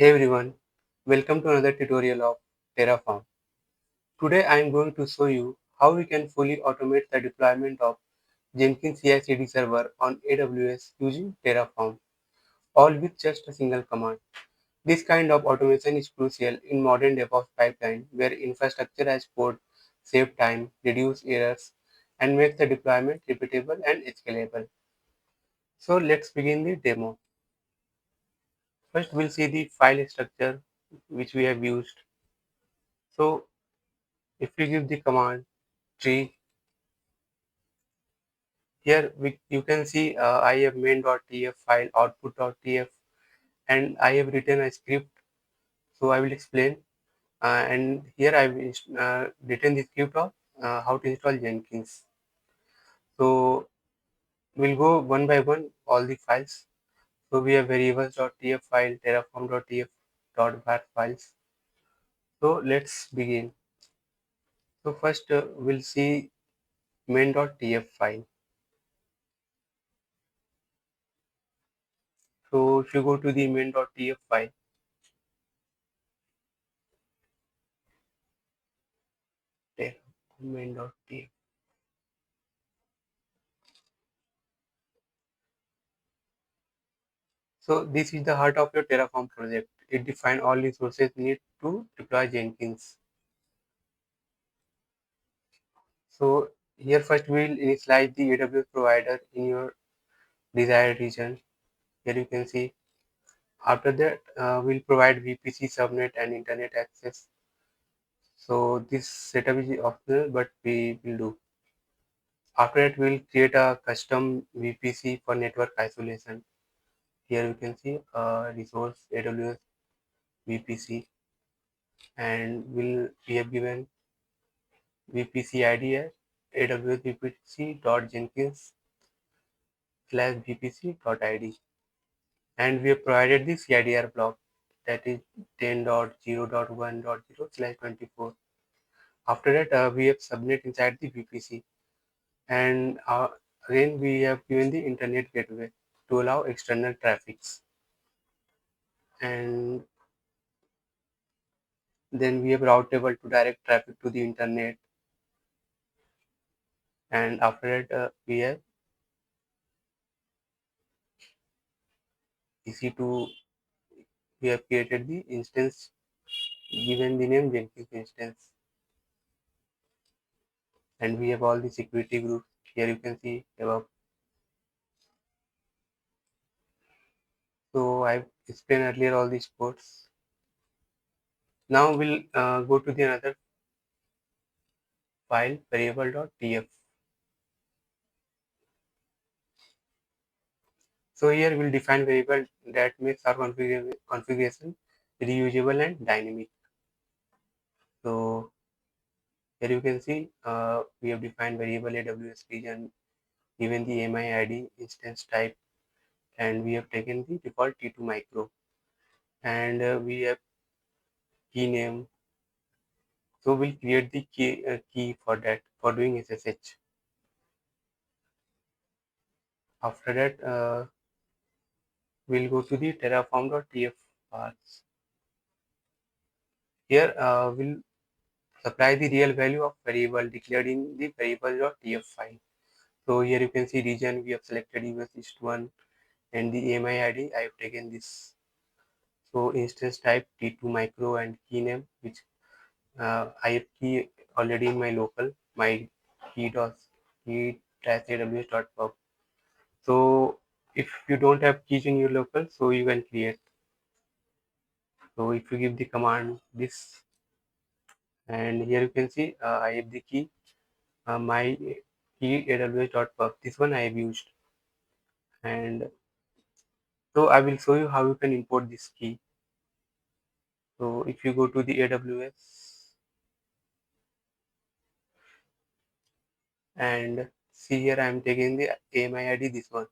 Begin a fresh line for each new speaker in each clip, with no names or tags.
Hey everyone, welcome to another tutorial of Terraform. Today I am going to show you how we can fully automate the deployment of Jenkins CI/CD server on AWS using Terraform, all with just a single command. This kind of automation is crucial in modern DevOps pipeline where infrastructure as code save time, reduce errors, and make the deployment repeatable and scalable. So let's begin the demo. First we'll see the file structure which we have used. So if we give the command tree, here you can see I have main.tf file, output.tf, and I have written a script. So I will explain. And here I've written the script of how to install Jenkins. So we'll go one by one all the files. So we have variables.tf file, terraform.tf .var files. So let's begin. So first we'll see main.tf file. So if you go to the main.tf file, main.tf. So this is the heart of your Terraform project. It defines all resources needed to deploy Jenkins. So here first we'll initialize the AWS provider in your desired region. Here you can see. After that, we'll provide VPC subnet and internet access. So this setup is optional, but we will do. After that, we'll create a custom VPC for network isolation. Here you can see resource AWS VPC, and we have given VPC ID as AWS VPC.Jenkins slash VPC.id, and we have provided the CIDR block, that is 10.0.1.0 slash 24. After that, we have subnet inside the VPC, and again we have given the internet gateway to allow external traffics, and then we have route table to direct traffic to the internet, and after that we have EC2. We have created the instance, given the name Jenkins instance, and we have all the security groups. Here you can see above. So I've explained earlier all these codes. Now we'll go to the another file, variable.tf. So here we'll define variable that makes our configuration reusable and dynamic. So here you can see we have defined variable AWS region, given the AMI ID, instance type, and we have taken the default T2 micro, and we have key name. So we'll create the key for that, for doing SSH. After that, we'll go to the terraform.tf paths. Here we'll supply the real value of variable declared in the variable.tf file. So here you can see region, we have selected US East 1, and the AMI ID I have taken this. So instance type T2 micro, and key name, which I have key already in my local, my key-aws.pub. So if you don't have keys in your local, so you can create. So if you give the command this, and here you can see I have the key, my key aws.pub. This one I have used, and so I will show you how you can import this key. So if you go to the AWS and see, here I am taking the AMI ID, this one.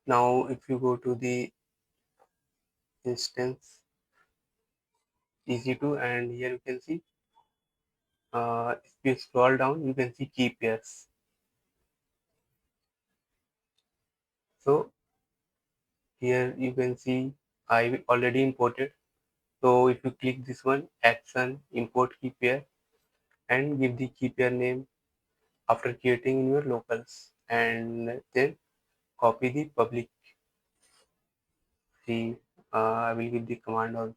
Now if you go to the instance EC2, and here you can see if you scroll down, you can see key pairs. So Here you can see I already imported. So if you click this one, action import key pair, and give the key pair name after creating in your locals, and then copy the public key. I will give the command also.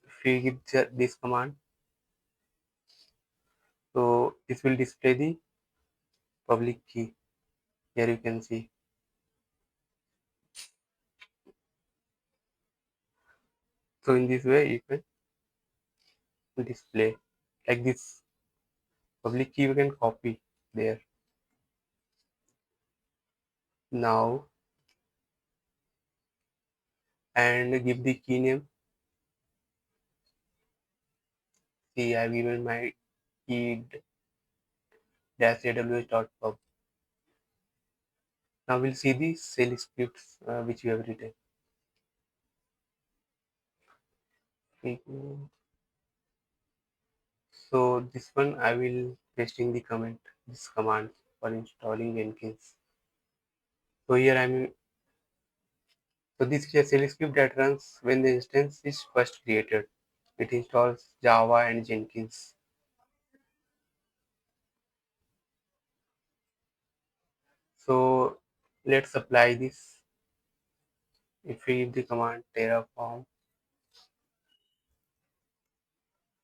If you give this command, so this will display the public key. Here you can see. So in this way you can display like this. Public key you can copy there. Now and give the key name. See, I've given my key dash aws.pub. Now we'll see the shell scripts which we have written. So this one I will pasting the comment, this command for installing Jenkins. So here so this is a shell script that runs when the instance is first created. It installs Java and Jenkins. So let's apply this. If we give the command Terraform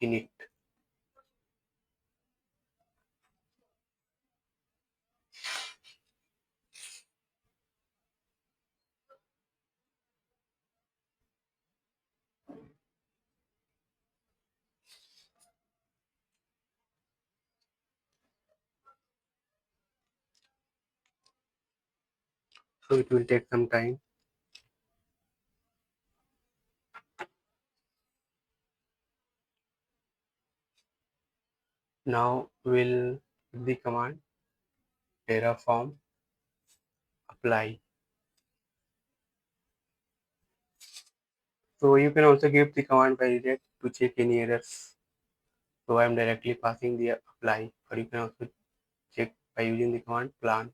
init, so it will take some time. Now we'll give the command Terraform apply. So you can also give the command validate to check any errors. So I'm directly passing the apply, or you can also check by using the command plan.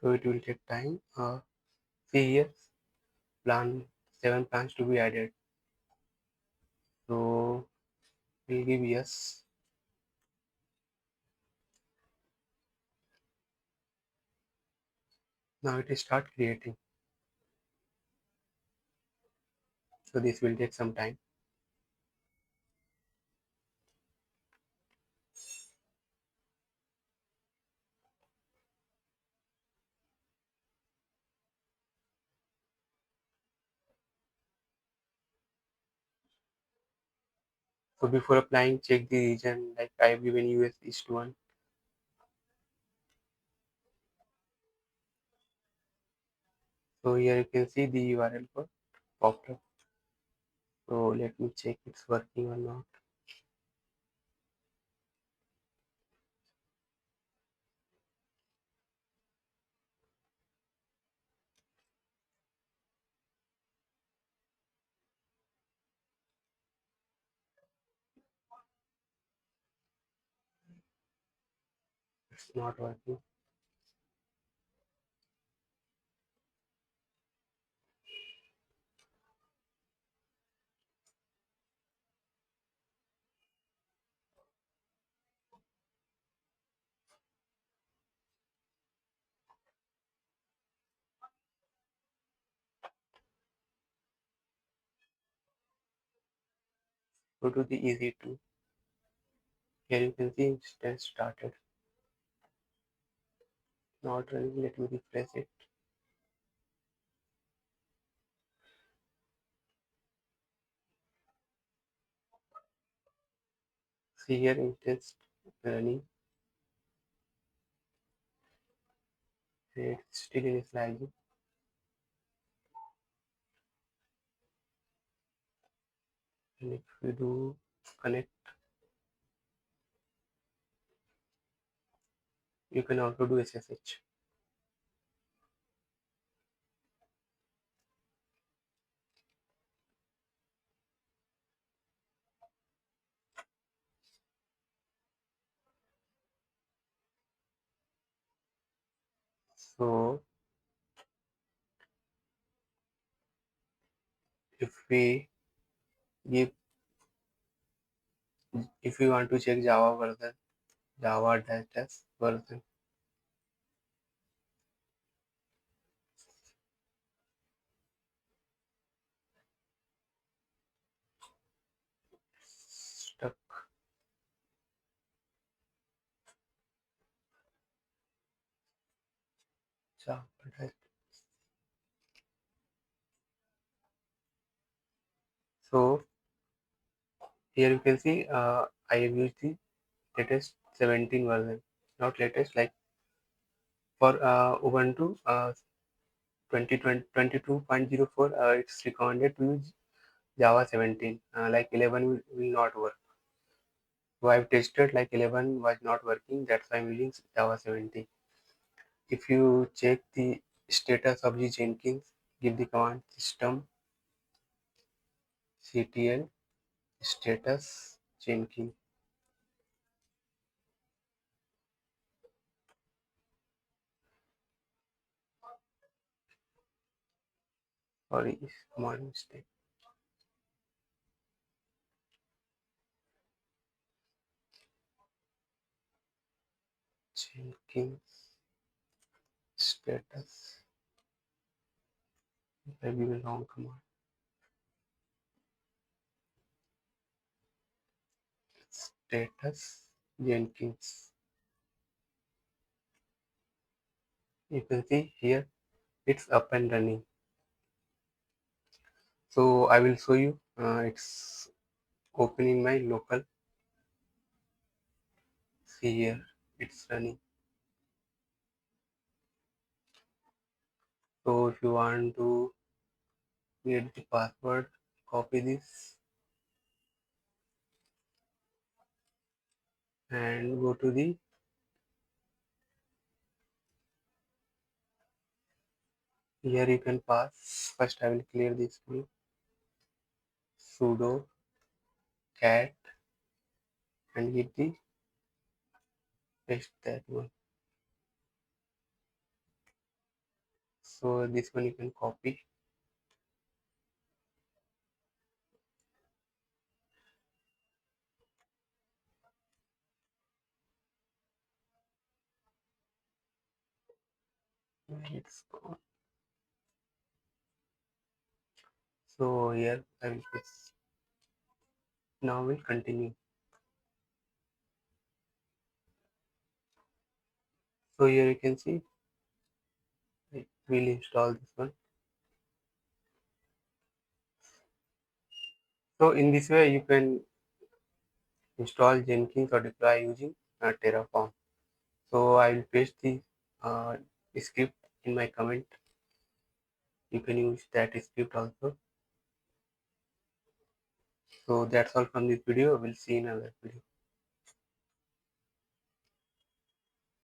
So it will take time. See here, plan 7 plans to be added. So we'll give yes. Now it is start creating. So this will take some time. So before applying, check the region. Like I have given US East one. So here you can see the URL for popped up. So let me check it's working or not. It's not working. Go to the EC2. Here you can see instance started. Not running. Let me refresh it. See here instance running. It's still initializing. And if we do connect, You can also do SSH. So if we give, if we want to check Java version, Java dash dash version, stuck Java dash. So here you can see I have used the latest 17 version, not latest, like for Ubuntu 2022.04, it's recommended to use Java 17. Like 11 will not work. So I've tested, like 11 was not working. That's why I'm using Java 17. If you check the status of the Jenkins, give the command system ctl status Jenkins. Sorry, command mistake. Jenkins status. Maybe the wrong command. Status Jenkins. You can see here it's up and running. So I will show you. It's open in my local. See here, it's running. So if you want to create the password, copy this and go to the here you can pass. First I will clear this one. Sudo cat and hit the paste that one. So this one you can copy. It's gone. So here I will paste. Now we'll continue. So here you can see we'll install this one. So in this way you can install Jenkins or deploy using Terraform. So I will paste the uh, script in my comment. You can use that script also. So that's all from this video. We'll see in another video.